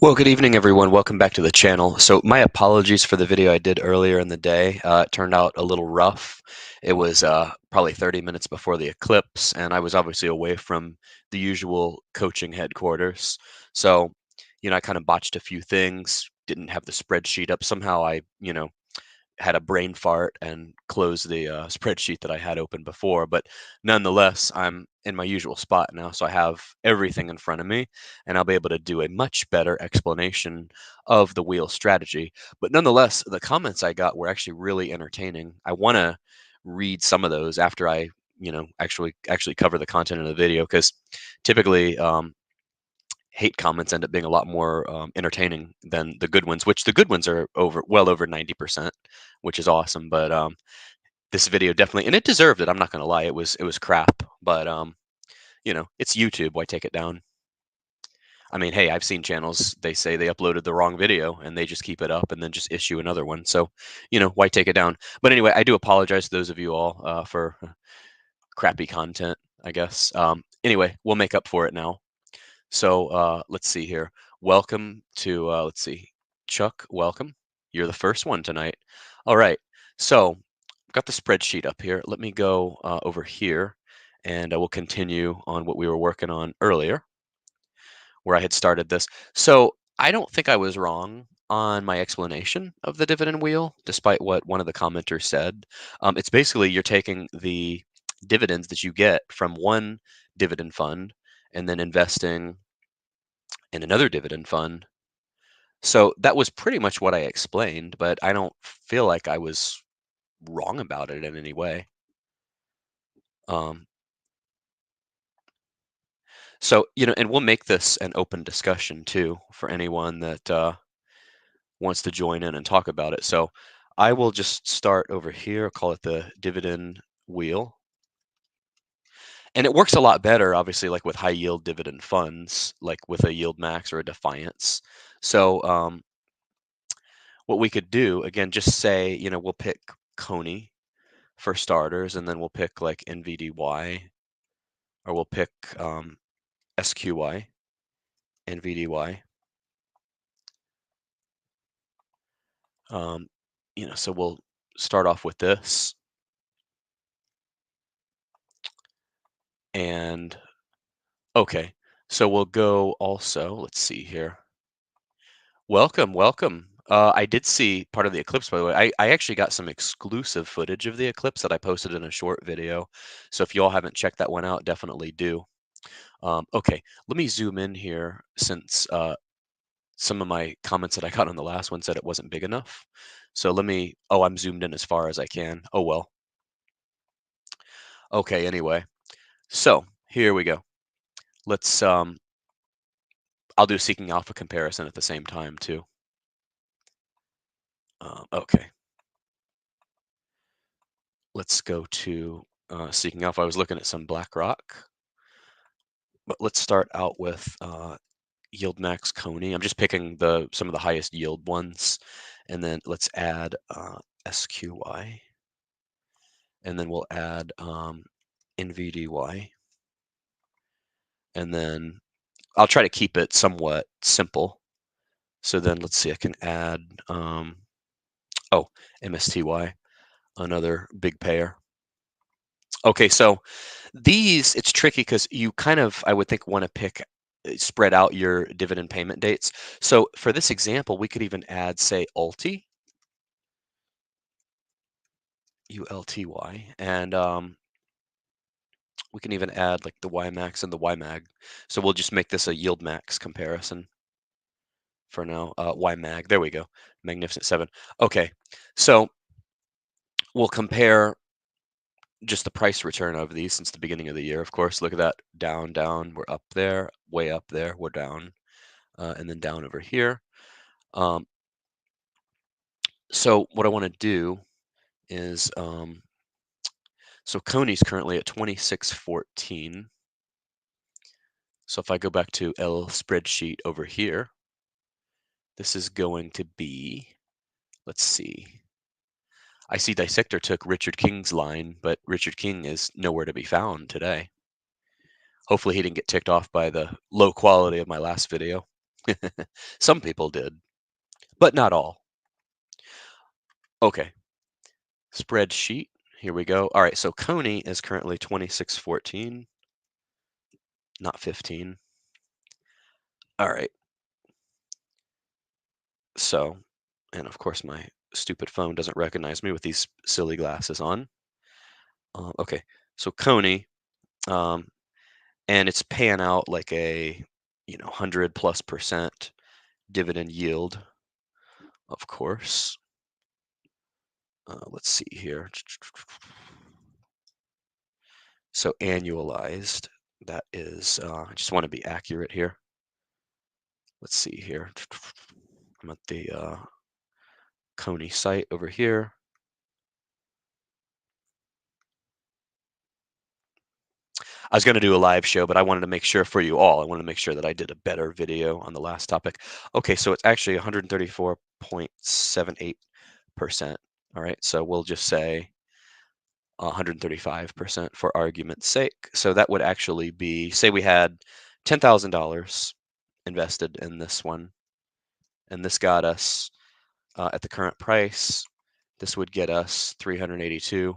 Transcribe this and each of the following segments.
Well, good evening, everyone. Welcome back to the channel. So my apologies for the video I did earlier in the day. It turned out a little rough. It was probably 30 minutes before the eclipse, and I was obviously away from the usual coaching headquarters. So, I kind of botched a few things, didn't have the spreadsheet up. Somehow I had a brain fart and closed the spreadsheet that I had open before. But nonetheless, I'm in my usual spot now, so I have everything in front of me, and I'll be able to do a much better explanation of the wheel strategy. But nonetheless, the comments I got were actually really entertaining. I want to read some of those after I actually cover the content in the video because typically hate comments end up being a lot more entertaining than the good ones, which the good ones are well over 90%, which is awesome. But this video definitely, and it deserved it. I'm not gonna lie, it was crap, but it's YouTube. Why take it down? I mean, hey, I've seen channels, they say they uploaded the wrong video and they just keep it up and then just issue another one. So, why take it down? But anyway, I do apologize to those of you all for crappy content, I guess. Anyway, we'll make up for it now. So let's see here. Welcome to, let's see, Chuck, welcome. You're the first one tonight. All right. So I've got the spreadsheet up here. Let me go over here and we'll continue on what we were working on earlier where I had started this. So I don't think I was wrong on my explanation of the dividend wheel, despite what one of the commenters said. It's basically you're taking the dividends that you get from one dividend fund and then investing in another dividend fund. So that was pretty much what I explained, but I don't feel like I was wrong about it in any way. Um, and we'll make this an open discussion too for anyone that wants to join in and talk about it. So I will just start over here, call it the dividend wheel. And it works a lot better, obviously, like with high yield dividend funds, like with a yield max or a defiance. So what we could do, again, just say, we'll pick Coney for starters, and then we'll pick like NVDY, or we'll pick SQY, NVDY. Um, so we'll start off with this. And okay, so we'll go also, let's see here. Welcome, welcome. I did see part of the eclipse, by the way. I actually got some exclusive footage of the eclipse that I posted in a short video. So if you all haven't checked that one out, definitely do. Okay, let me zoom in here since some of my comments that I got on the last one said it wasn't big enough. So I'm zoomed in as far as I can. Oh, well. Okay, anyway. So here we go. Let's, I'll do seeking alpha comparison at the same time too. Okay. Let's go to seeking alpha. I was looking at some BlackRock, but let's start out with yield max Coney. I'm just picking some of the highest yield ones, and then let's add SQY, and then we'll add NVDY, and then I'll try to keep it somewhat simple. So then let's see, I can add MSTY, another big pair. Okay, so it's tricky because you kind of, I would think, want to spread out your dividend payment dates. So for this example, we could even add, say, ULTY, and we can even add like the YMAX and the YMAG. So we'll just make this a yield max comparison for now. YMAG, there we go. Magnificent 7. Okay, so we'll compare just the price return of these since the beginning of the year. Of course, look at that, down, down, we're up there, way up there, we're down, and then down over here. So what I want to do is, so Coney's currently at 2614. So if I go back to L spreadsheet over here, this is going to be, let's see. I see Dissector took Richard King's line, but Richard King is nowhere to be found today. Hopefully he didn't get ticked off by the low quality of my last video. Some people did, but not all. Okay, spreadsheet. Here we go. All right, so Coney is currently 2614, not 15. All right, so, and of course my stupid phone doesn't recognize me with these silly glasses on. Okay, so Coney, um, and it's paying out like a 100+% dividend yield, of course. Let's see here. So annualized, that is, I just want to be accurate here. Let's see here. I'm at the Coney site over here. I was going to do a live show, but I wanted to make sure for you all. I wanted to make sure that I did a better video on the last topic. Okay, so it's actually 134.78%. All right, so we'll just say 135% for argument's sake. So that would actually be, say we had $10,000 invested in this one, and this got us at the current price, this would get us 382.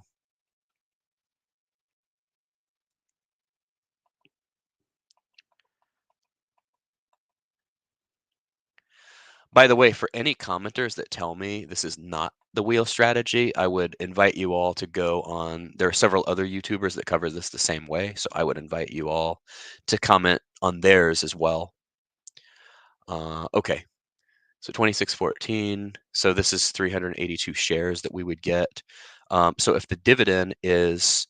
By the way, for any commenters that tell me this is not the wheel strategy, I would invite you all to go on. There are several other YouTubers that cover this the same way, so I would invite you all to comment on theirs as well. Okay, so 2614. So this is 382 shares that we would get. So if the dividend is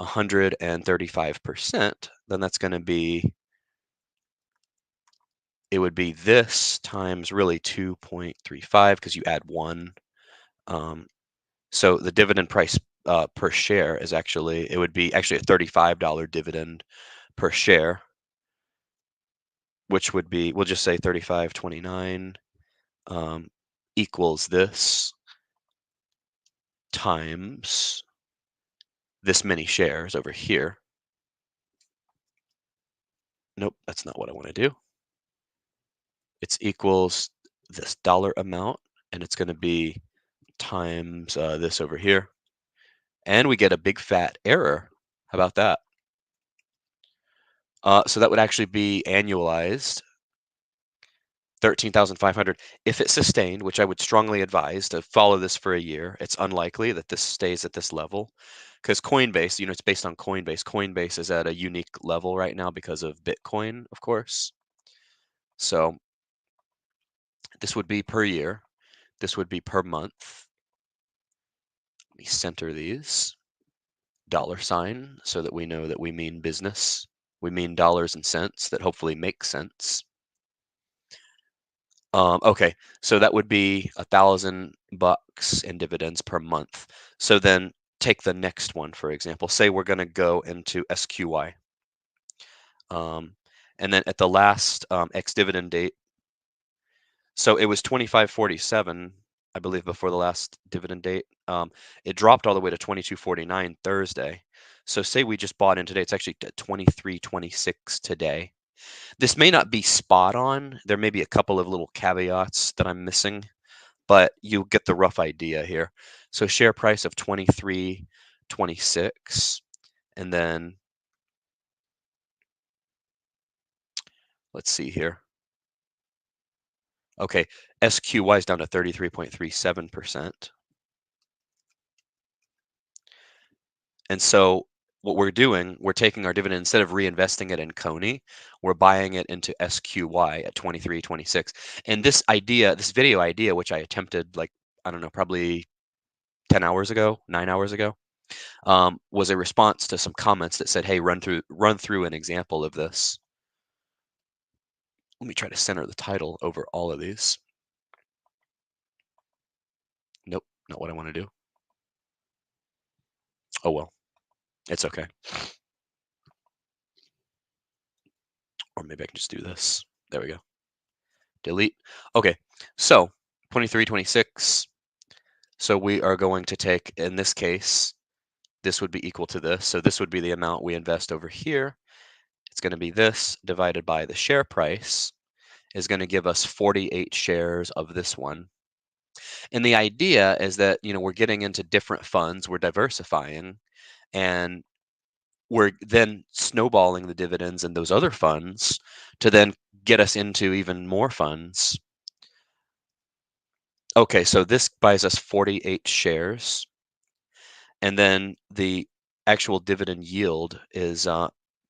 135%, then that's going to be, it would be this times really 2.35 because you add 1. So the dividend price per share is actually, it would be actually a $35 dividend per share, which would be, we'll just say 35.29 equals this times this many shares over here. Nope, that's not what I want to do. It's equals this dollar amount, and it's going to be times this over here. And we get a big fat error. How about that? So that would actually be annualized 13,500. If it sustained, which I would strongly advise to follow this for a year, it's unlikely that this stays at this level because Coinbase, it's based on Coinbase. Coinbase is at a unique level right now because of Bitcoin, of course. So this would be per year. This would be per month. Let me center these. $sign so that we know that we mean business. We mean dollars and cents that hopefully make sense. Okay, so that would be $1,000 in dividends per month. So then take the next one, for example. Say we're going to go into SQY. And then at the last ex-dividend date, so it was 25.47, I believe, before the last dividend date. It dropped all the way to 22.49 Thursday. So say we just bought in today, it's actually 23.26 today. This may not be spot on. There may be a couple of little caveats that I'm missing, but you get the rough idea here. So share price of 23.26, and then let's see here. Okay, SQY is down to 33.37%. And so what we're doing, we're taking our dividend, instead of reinvesting it in Coney, we're buying it into SQY at 23.26. And this idea, this video idea, which I attempted like, I don't know, probably 10 hours ago, 9 hours ago, was a response to some comments that said, hey, run through an example of this. Let me try to center the title over all of these. Nope, not what I want to do. Oh, well, it's okay. Or maybe I can just do this. There we go. Delete. Okay, so 23.26. So we are going to take, in this case, this would be equal to this. So this would be the amount we invest over here. It's going to be this divided by the share price. is going to give us 48 shares of this one. And the idea is that, we're getting into different funds, we're diversifying, and we're then snowballing the dividends in those other funds to then get us into even more funds. Okay, so this buys us 48 shares, and then the actual dividend yield is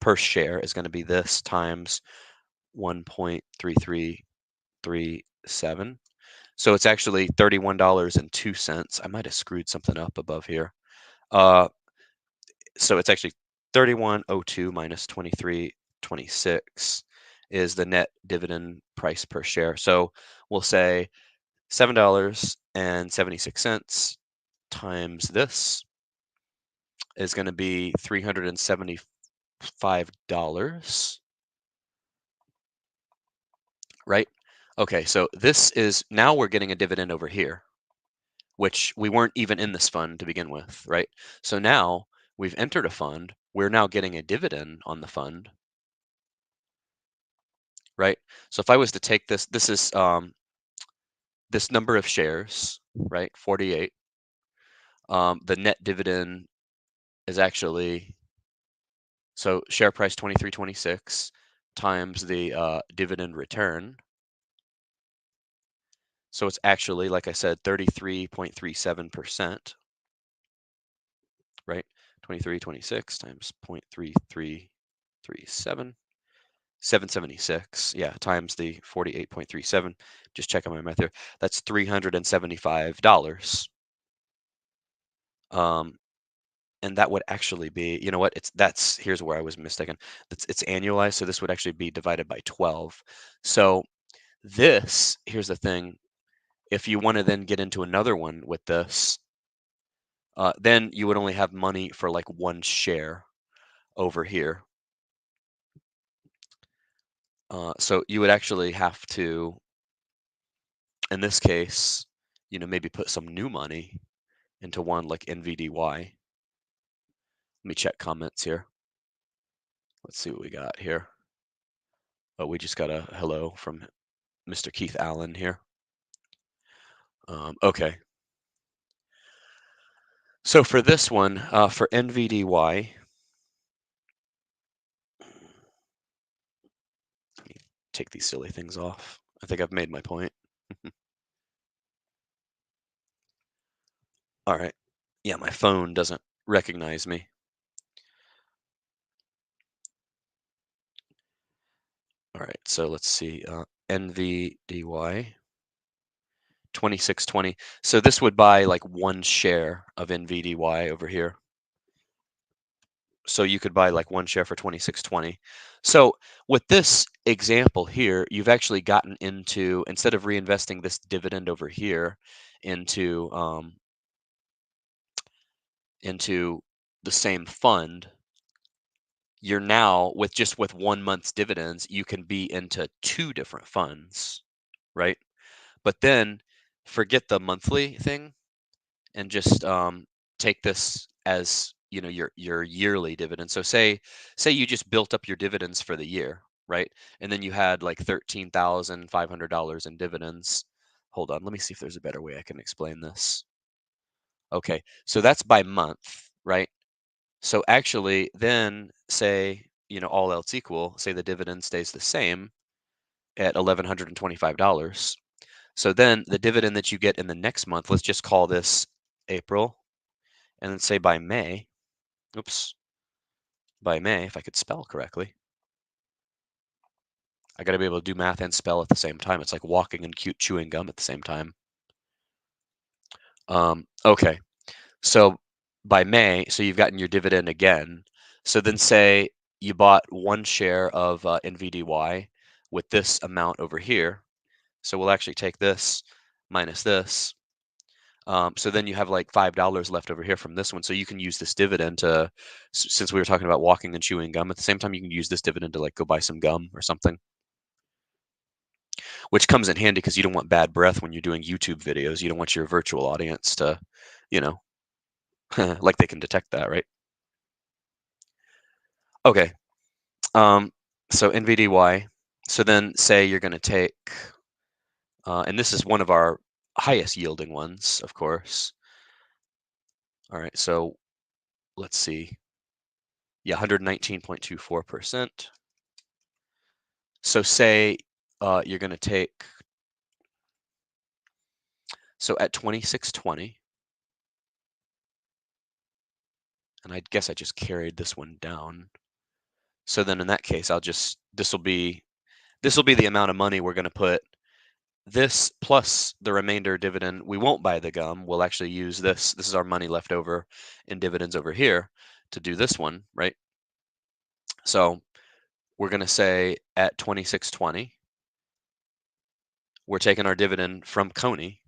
per share is going to be this times 1.3337. So it's actually $31.02. I might have screwed something up above here. So it's actually 31.02 minus 23.26 is the net dividend price per share. So we'll say $7.76 times this is going to be $375, right? Okay, so this is now we're getting a dividend over here, which we weren't even in this fund to begin with, right? So now we've entered a fund. We're now getting a dividend on the fund, right? So if I was to take this, this is this number of shares, right? 48. The net dividend is actually, so share price 23.26 times the dividend return. So it's actually, like I said, 33.37%, right? 23.26 times 0.3337. 776, yeah, times the 48.37. Just checking my math here. That's $375. And that would actually be, you know what? Here's where I was mistaken. It's annualized, so this would actually be divided by 12. So here's the thing. If you want to then get into another one with this, then you would only have money for like one share over here. So you would actually have to, in this case, maybe put some new money into one like NVDY. Let me check comments here. Let's see what we got here. Oh, we just got a hello from Mr. Keith Allen here. Okay. So for this one, for NVDY, let me take these silly things off. I think I've made my point. All right. Yeah, my phone doesn't recognize me. All right, so let's see. NVDY 2620. So this would buy like one share of NVDY over here. So you could buy like one share for 2620. So with this example here, you've actually gotten into, instead of reinvesting this dividend over here into the same fund, you're now with 1 month's dividends, you can be into two different funds, right? But then forget the monthly thing and just take this as your yearly dividend. So say you just built up your dividends for the year, right? And then you had like $13,500 in dividends. Hold on, let me see if there's a better way I can explain this. Okay, so that's by month, right? So actually, then say all else equal, say the dividend stays the same at $1,125. So then the dividend that you get in the next month, let's just call this April, and then say by May, oops, by May, if I could spell correctly, I got to be able to do math and spell at the same time. It's like walking and chewing gum at the same time. Okay, so by May, so you've gotten your dividend again. So then say you bought one share of NVDY with this amount over here. So we'll actually take this minus this. So then you have like $5 left over here from this one. So you can use this dividend to, since we were talking about walking and chewing gum, at the same time, you can use this dividend to like go buy some gum or something, which comes in handy because you don't want bad breath when you're doing YouTube videos. You don't want your virtual audience to, you know, like they can detect that, right? Okay. So NVDY. So then say you're going to take, and this is one of our highest yielding ones, of course. All right, so let's see. Yeah, 119.24%. So say you're going to take, so at 26.20, and I guess I just carried this one down. So then in that case, this will be the amount of money we're going to put this plus the remainder dividend. We won't buy the gum. We'll actually use this. This is our money left over in dividends over here to do this one, right? So we're going to say at 26.20, we're taking our dividend from Coney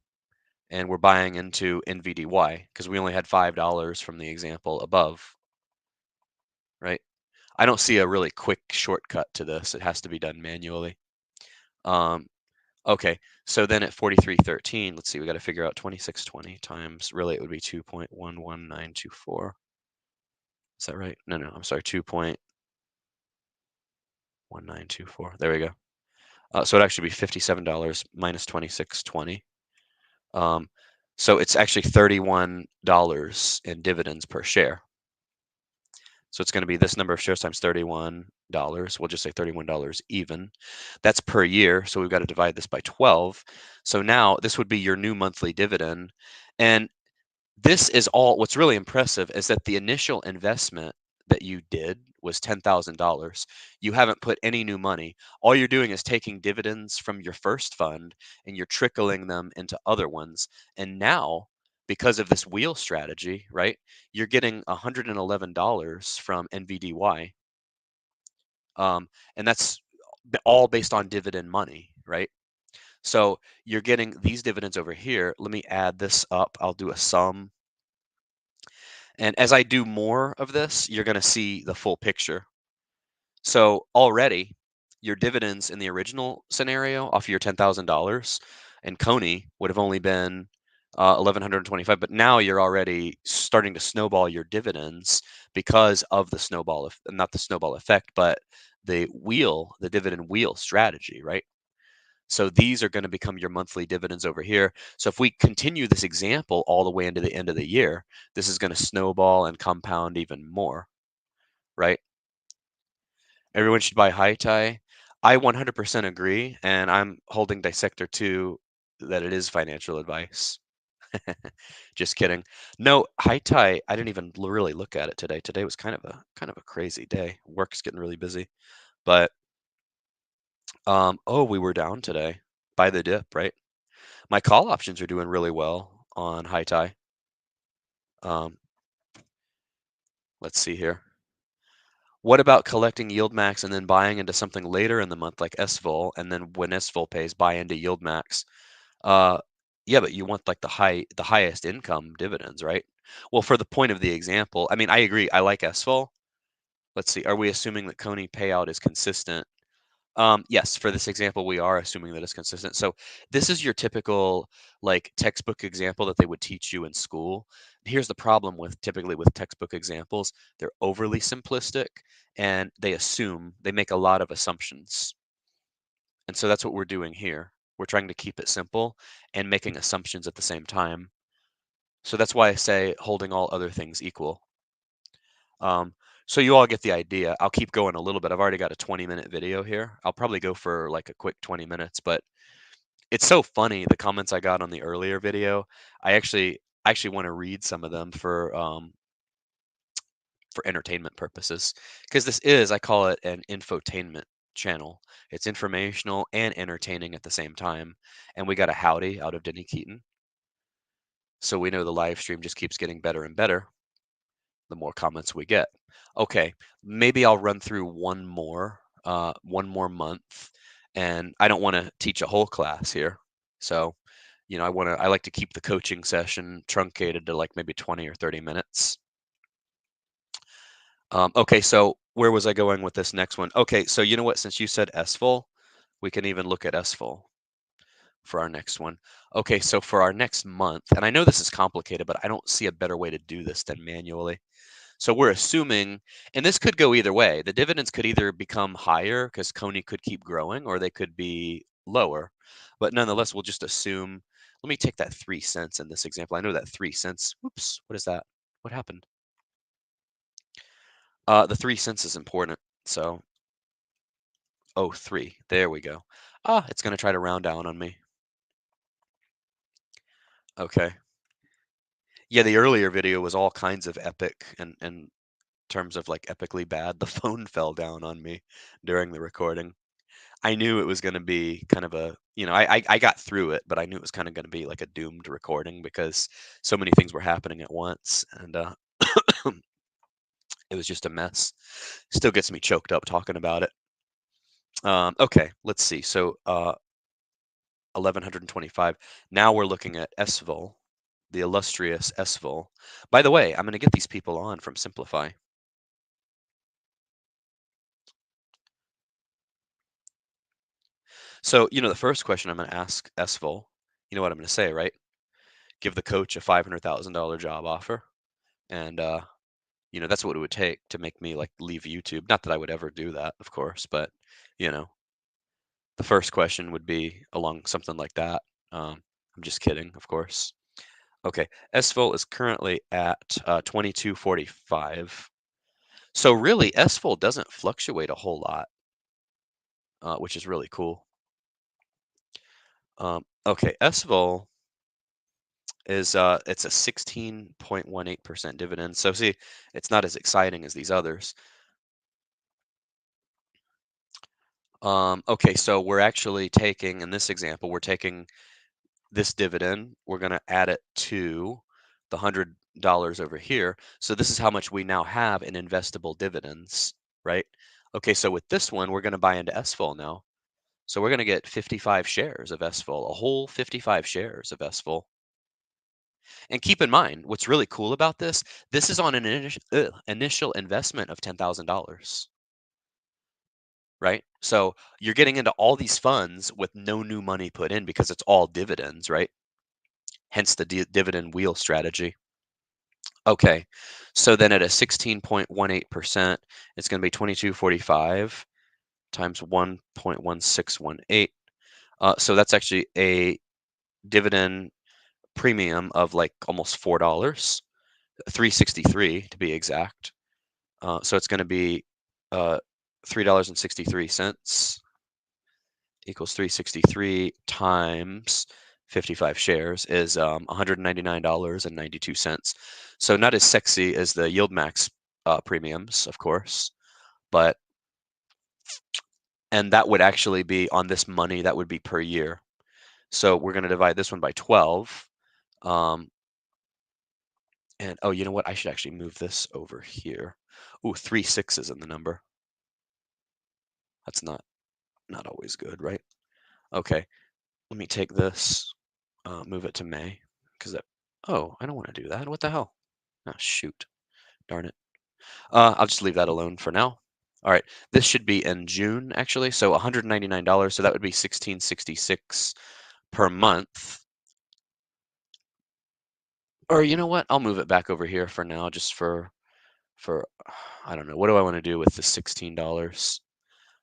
and we're buying into NVDY because we only had $5 from the example above, right? I don't see a really quick shortcut to this. It has to be done manually. Okay, so then at 43.13, let's see, we got to figure out 26.20 times, really it would be 2.11924. Is that right? No, I'm sorry, 2.1924. There we go. So it'd actually be $57 minus 26.20. So it's actually $31 in dividends per share. So it's going to be this number of shares times $31. We'll just say $31 even. That's per year. So we've got to divide this by 12. So now this would be your new monthly dividend. And this is all, what's really impressive is that the initial investment that you did was $10,000. You haven't put any new money. All you're doing is taking dividends from your first fund and you're trickling them into other ones. And now, because of this wheel strategy, right, you're getting $111 from NVDY. And that's all based on dividend money, right? So you're getting these dividends over here. Let me add this up. I'll do a sum. And as I do more of this, you're going to see the full picture. So already, your dividends in the original scenario off of your $10,000 and Coney would have only been 1,125, but now you're already starting to snowball your dividends because of the snowball, not the snowball effect, but the wheel, the dividend wheel strategy, right? So these are going to become your monthly dividends over here. So if we continue this example all the way into the end of the year, this is going to snowball and compound even more, right? Everyone should buy high tie. I 100% agree, and I'm holding Dissector 2 that it is financial advice. Just kidding. No, high tie, I didn't even really look at it today. Today was kind of a crazy day. Work's getting really busy. But oh, we were down today by the dip, right? My call options are doing really well on high tie. Um, let's see here. What about collecting yield max and then buying into something later in the month like SVOL, and then when SVOL pays, buy into yield max? Uh, yeah, but you want like the highest income dividends, right? Well, for the point of the example, I mean, I agree. I like SVOL. Let's see. Are we assuming that Coney payout is consistent? Yes, for this example, we are assuming that it's consistent. So this is your typical like textbook example that they would teach you in school. Here's the problem with typically with textbook examples. They're overly simplistic and they make a lot of assumptions. And so that's what we're doing here. We're trying to keep it simple and making assumptions at the same time. So that's why I say holding all other things equal. So you all get the idea. I'll keep going a little bit. I've already got a 20-minute video here. I'll probably go for like a quick 20 minutes, but it's so funny the comments I got on the earlier video. I actually want to read some of them for entertainment purposes because this is, I call it an infotainment channel. It's informational and entertaining at the same time. And we got a howdy out of Denny Keaton. So we know the live stream just keeps getting better and better the more comments we get. Okay, maybe I'll run through one more month, and I don't want to teach a whole class here. So, I like to keep the coaching session truncated to like maybe 20 or 30 minutes. Okay, so where was I going with this next one? Okay, so you know what? Since you said SFOL, we can even look at SFOL for our next one. Okay, so for our next month, and I know this is complicated, but I don't see a better way to do this than manually. So we're assuming, and this could go either way. The dividends could either become higher because Coney could keep growing, or they could be lower. But nonetheless, we'll just assume. Let me take that 3 cents in this example. I know that 3 cents. Whoops, what is that? What happened? The 3 cents is important. So, oh, 3. There we go. Ah, it's going to try to round down on me. Okay. Yeah, the earlier video was all kinds of epic and terms of like epically bad. The phone fell down on me during the recording. I knew it was going to be kind of a, I got through it, but I knew it was kind of going to be like a doomed recording because so many things were happening at once, and it was just a mess. Still gets me choked up talking about it. Okay, let's see. So 1125. Now we're looking at SVOL, the illustrious SVOL. By the way, I'm going to get these people on from Simplify. So, the first question I'm going to ask SVOL, you know what I'm going to say, right? Give the coach a $500,000 job offer. And, that's what it would take to make me like leave YouTube. Not that I would ever do that, of course, but, you know, the first question would be along something like that. I'm just kidding, of course. Okay, SVOL is currently at 22.45. So really, SVOL doesn't fluctuate a whole lot, which is really cool. Okay, SVOL is it's a 16.18% dividend. So see, it's not as exciting as these others. Okay, so we're actually taking, in this example, we're taking this dividend, we're going to add it to the $100 over here. So this is how much we now have in investable dividends, right? Okay, so with this one, we're going to buy into SVOL now. So we're going to get 55 shares of SVOL, a whole 55 shares of SVOL. And keep in mind, what's really cool about this is on an initial investment of $10,000, right? So you're getting into all these funds with no new money put in because it's all dividends, right? Hence the dividend wheel strategy. Okay, so then at a 16.18%, it's going to be 22.45 times 1.1618. So that's actually a dividend premium of like almost $4, 363 to be exact. So it's going to be $3.63 equals 363 times 55 shares is $199.92. So not as sexy as the yield max premiums, of course, but and that would actually be on this money, that would be per year. So we're going to divide this one by 12. And oh, you know what? I should actually move this over here. Ooh, 3 6s in the number. That's not always good, right? Okay, let me take this, move it to May, because that. Oh, I don't want to do that. What the hell? Oh, shoot, darn it. I'll just leave that alone for now. All right, this should be in June actually. So $199. So that would be 1666 per month. Or you know what? I'll move it back over here for now, just for I don't know. What do I want to do with the $16?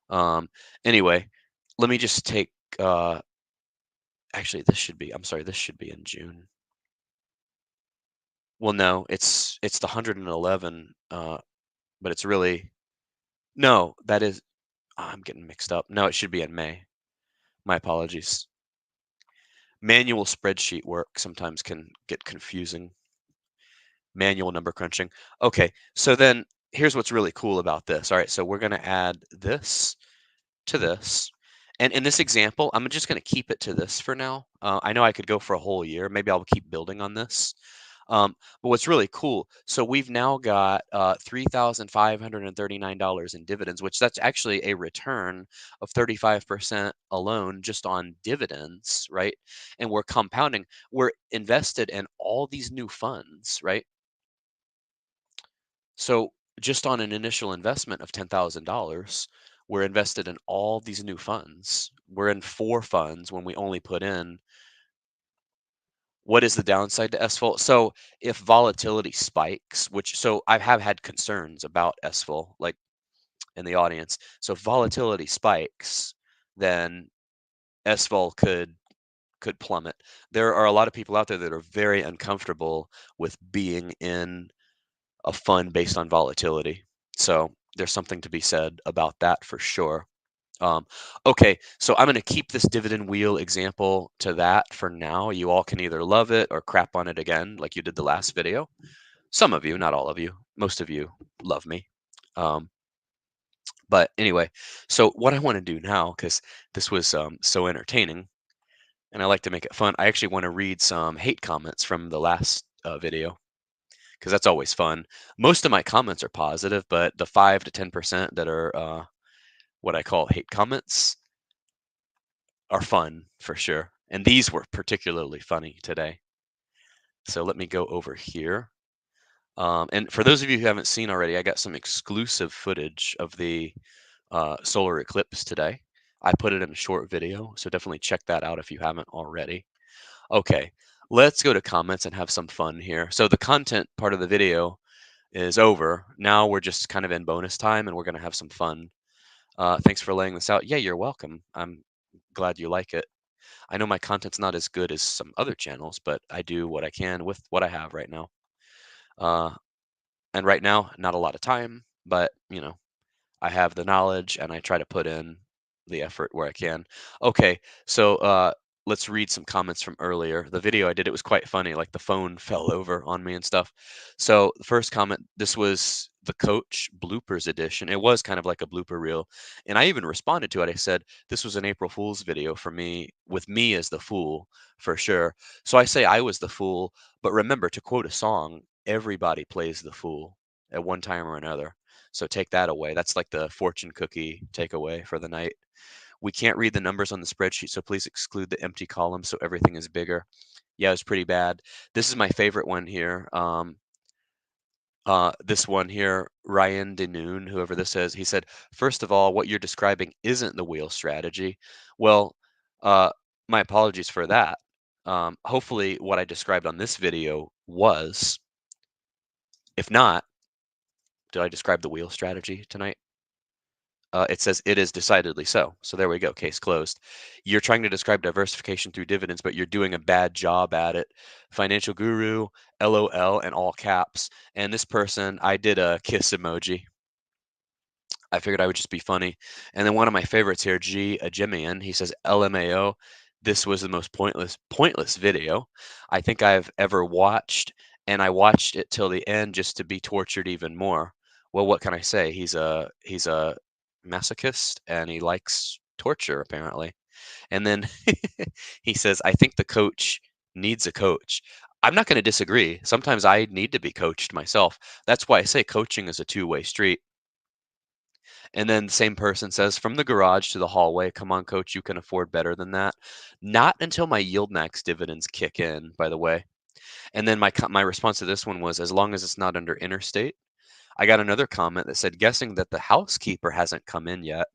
Um, anyway, let me just take. Actually, I'm sorry. This should be in June. Well, no, it's the 111. But it's really no. That is. I'm getting mixed up. No, it should be in May. My apologies. Manual spreadsheet work sometimes can get confusing. Manual number crunching. Okay, so then here's what's really cool about this. All right, so we're going to add this to this. And in this example, I'm just going to keep it to this for now. I know I could go for a whole year. Maybe I'll keep building on this. But what's really cool, so we've now got $3,539 in dividends, which that's actually a return of 35% alone just on dividends, right? And we're compounding. We're invested in all these new funds, right? So just on an initial investment of $10,000, we're invested in all these new funds. We're in 4 funds when we only put in What is the downside to SVOL? So if volatility spikes, which so I have had concerns about SVOL, like in the audience. So if volatility spikes, then SVOL could plummet. There are a lot of people out there that are very uncomfortable with being in a fund based on volatility. So there's something to be said about that for sure. Um, okay, so I'm going to keep this dividend wheel example to that for now. You all can either love it or crap on it again, like you did the last video. Some of you, not all of you, most of you love me. Um, but anyway, so what I want to do now, because this was so entertaining, and I like to make it fun, I actually want to read some hate comments from the last video, because that's always fun. Most of my comments are positive, but the 5 to 10% that are what I call hate comments are fun for sure. And these were particularly funny today. So let me go over here. And for those of you who haven't seen already, I got some exclusive footage of the solar eclipse today. I put it in a short video, so definitely check that out if you haven't already. Okay, let's go to comments and have some fun here. So the content part of the video is over. Now we're just kind of in bonus time and we're going to have some fun. Thanks for laying this out. Yeah, you're welcome. I'm glad you like it. I know my content's not as good as some other channels, but I do what I can with what I have right now. Uh, and right now, not a lot of time, but I have the knowledge and I try to put in the effort where I can. Okay, so let's read some comments from earlier. The video I did, it was quite funny. Like the phone fell over on me and stuff. So the first comment, this was the coach bloopers edition. It was kind of like a blooper reel. And I even responded to it. I said, this was an April Fool's video for me, with me as the fool, for sure. So I say I was the fool, but remember, to quote a song, everybody plays the fool at one time or another. So take that away. That's like the fortune cookie takeaway for the night. We can't read the numbers on the spreadsheet, so please exclude the empty columns so everything is bigger. Yeah, it's pretty bad. This is my favorite one here. This one here, Ryan Denoon, whoever this is, he said, first of all, what you're describing isn't the wheel strategy. Well, uh, my apologies for that. Hopefully what I described on this video was. If not, did I describe the wheel strategy tonight? It says it is decidedly so. So there we go. Case closed. You're trying to describe diversification through dividends, but you're doing a bad job at it. Financial guru, LOL, and all caps. And this person, I did a kiss emoji. I figured I would just be funny. And then one of my favorites here, G Ajimian, he says LMAO. This was the most pointless video I think I've ever watched, and I watched it till the end just to be tortured even more. Well, what can I say? He's a masochist and he likes torture apparently. And then he says, I think the coach needs a coach. I'm not going to disagree. Sometimes I need to be coached myself. That's why I say coaching is a two-way street. And then the same person says, from the garage to the hallway, come on, coach, you can afford better than that. Not until my yield max dividends kick in, by the way. And then my response to this one was, as long as it's not under interstate. I got another comment that said, guessing that the housekeeper hasn't come in yet.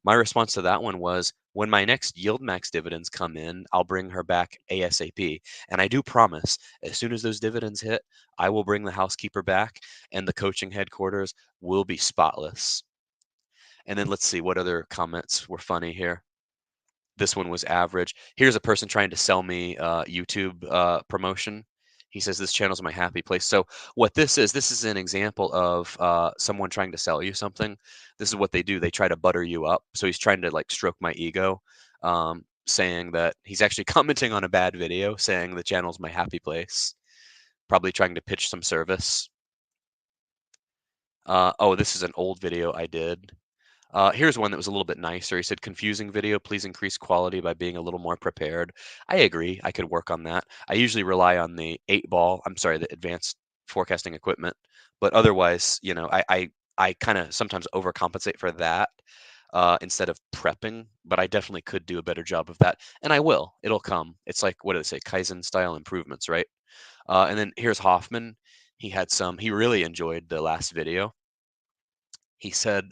My response to that one was, when my next yield max dividends come in, I'll bring her back ASAP. And I do promise, as soon as those dividends hit, I will bring the housekeeper back and the coaching headquarters will be spotless. And then let's see what other comments were funny here. This one was average. Here's a person trying to sell me YouTube promotion. He says this channel's my happy place. So what this is an example of someone trying to sell you something. This is what they do. They try to butter you up. So he's trying to like stroke my ego, saying that he's actually commenting on a bad video, saying the channel's my happy place. Probably trying to pitch some service. Oh, this is an old video I did. Here's one that was a little bit nicer. He said, confusing video, please increase quality by being a little more prepared. I agree. I could work on that. I usually rely on the 8-ball, I'm sorry, the advanced forecasting equipment. But otherwise, I kind of sometimes overcompensate for that instead of prepping. But I definitely could do a better job of that. And I will. It'll come. It's like, what do they say? Kaizen style improvements, right? And then here's Hoffman. He really enjoyed the last video. He said,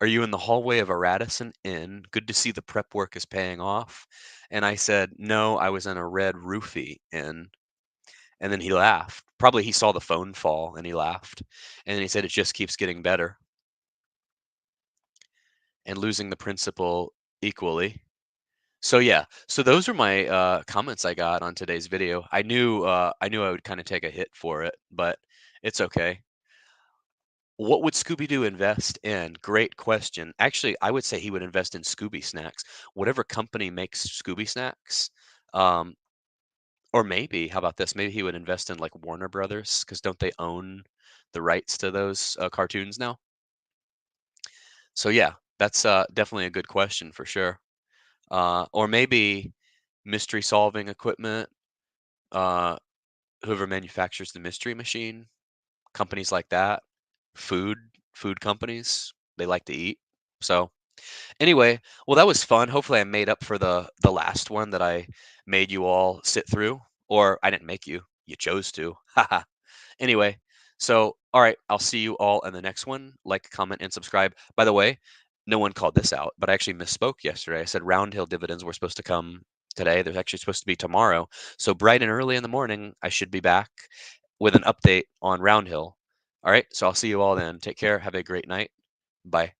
"Are you in the hallway of a Radisson Inn? Good to see the prep work is paying off." And I said, "No, I was in a red roofie inn." And then he laughed. Probably he saw the phone fall and he laughed. And then he said, "It just keeps getting better and losing the principal equally." So yeah, so those are my comments I got on today's video. I knew I would kind of take a hit for it, but it's okay. What would Scooby Doo invest in? Great question. Actually, I would say he would invest in Scooby Snacks. Whatever company makes Scooby Snacks, um, or maybe how about this? Maybe he would invest in like Warner Brothers because don't they own the rights to those cartoons now? So yeah, that's definitely a good question for sure. Or maybe mystery solving equipment. Uh, Whoever manufactures the mystery machine, companies like that, food food companies, they like to eat. So anyway, well that was fun. Hopefully I made up for the last one that I made you all sit through, or I didn't make you. You chose to. Haha. Anyway, so all right, I'll see you all in the next one. Like, comment, and subscribe. By the way, no one called this out, but I actually misspoke yesterday. I said round hill dividends were supposed to come today. They're actually supposed to be tomorrow. So bright and early in the morning, I should be back with an update on round hill. All right, so I'll see you all then. Take care. Have a great night. Bye.